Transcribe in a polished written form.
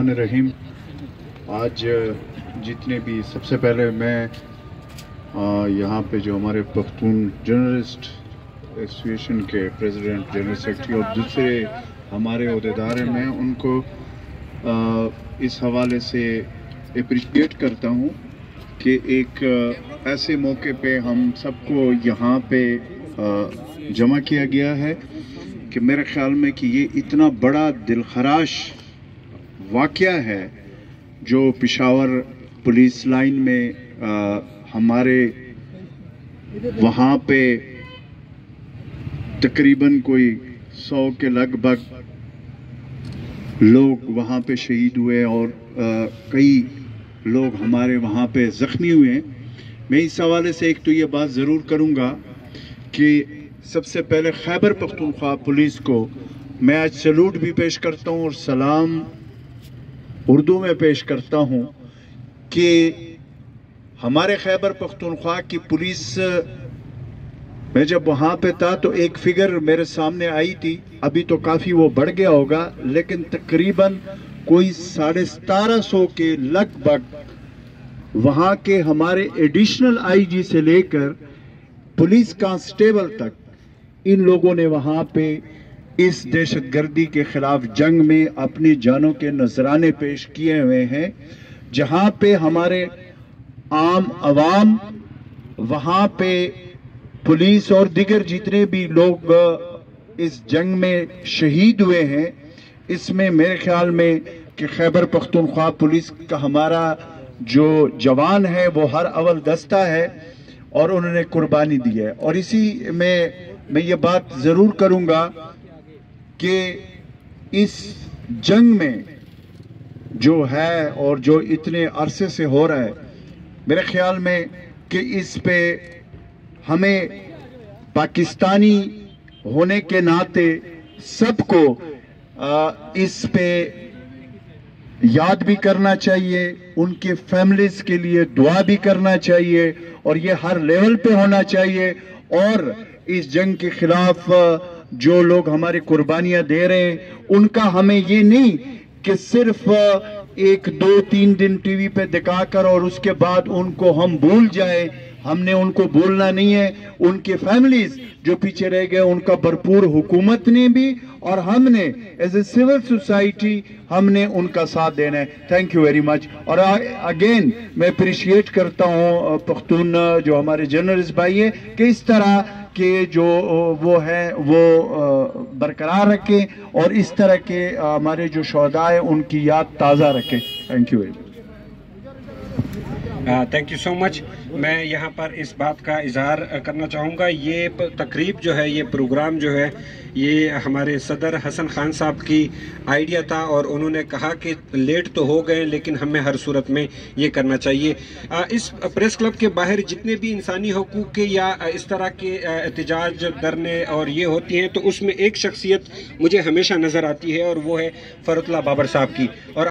बिस्मिल्लाहिर्रहमानिर्रहीम। आज जितने भी सबसे पहले मैं यहाँ पे जो हमारे पख्तून जर्नलिस्ट एसोसिएशन के प्रेसिडेंट, जनरल सेक्रेटरी और दूसरे हमारे अहदेदार हैं, मैं उनको इस हवाले से अप्रिशिएट करता हूँ कि एक ऐसे मौके पे हम सबको यहाँ पे जमा किया गया है कि मेरे ख़्याल में कि ये इतना बड़ा दिलखराश वाक़या है जो पेशावर पुलिस लाइन में हमारे वहाँ पे तकरीबन कोई 100 के लगभग लोग वहाँ पे शहीद हुए और कई लोग हमारे वहाँ पे ज़ख्मी हुए। मैं इस हवाले से एक तो ये बात ज़रूर करूँगा कि सबसे पहले खैबर पख्तूनख्वा पुलिस को मैं आज सैल्यूट भी पेश करता हूँ और सलाम उर्दू में पेश करता हूँ कि हमारे खैबर पख्तूनख्वा की पुलिस, मैं जब वहाँ पे था तो एक फिगर मेरे सामने आई थी, अभी तो काफ़ी वो बढ़ गया होगा, लेकिन तकरीबन कोई 1750 के लगभग वहाँ के हमारे एडिशनल आईजी से लेकर पुलिस कांस्टेबल तक इन लोगों ने वहाँ पे इस दहशतगर्दी के खिलाफ जंग में अपनी जानों के नजराने पेश किए हुए हैं, जहाँ पे हमारे आम अवाम वहाँ पे पुलिस और दिगर जितने भी लोग इस जंग में शहीद हुए हैं, इसमें मेरे ख्याल में कि खैबर पख्तूनख्वा पुलिस का हमारा जो जवान है वो हर अव्वल दस्ता है और उन्होंने कुर्बानी दी है। और इसी में मैं ये बात ज़रूर करूँगा कि इस जंग में जो है और जो इतने अरसे से हो रहा है, मेरे ख्याल में कि इस पे हमें पाकिस्तानी होने के नाते सबको इस पे याद भी करना चाहिए, उनके फैमिलीज के लिए दुआ भी करना चाहिए और ये हर लेवल पे होना चाहिए। और इस जंग के खिलाफ जो लोग हमारी कुर्बानियां दे रहे हैं उनका हमें ये नहीं कि सिर्फ 1-2-3 दिन टीवी पे दिखाकर और उसके बाद उनको हम भूल जाएं, हमने उनको भूलना नहीं है। उनके फैमिलीज जो पीछे रह गए उनका भरपूर हुकूमत ने भी और हमने एज ए सिविल सोसाइटी हमने उनका साथ देना है। Thank you very much. और अगेन मैं अप्रिशिएट करता हूँ पख्तून जो हमारे जर्नलिस्ट भाई है कि इस तरह के जो वो है वो बरकरार रखें और इस तरह के हमारे जो शोहदा है उनकी याद ताज़ा रखें। Thank you very much. Thank you so much. मैं यहाँ पर इस बात का इजहार करना चाहूँगा, ये तकरीब जो है, ये प्रोग्राम जो है, ये हमारे सदर हसन खान साहब की आइडिया था और उन्होंने कहा कि लेट तो हो गए लेकिन हमें हर सूरत में ये करना चाहिए। इस प्रेस क्लब के बाहर जितने भी इंसानी हकूक़ के या इस तरह के एहतजाज धरने और ये होती हैं तो उसमें एक शख्सियत मुझे हमेशा नज़र आती है और वो है फ़रतुल्लाह बाबर साहब की। और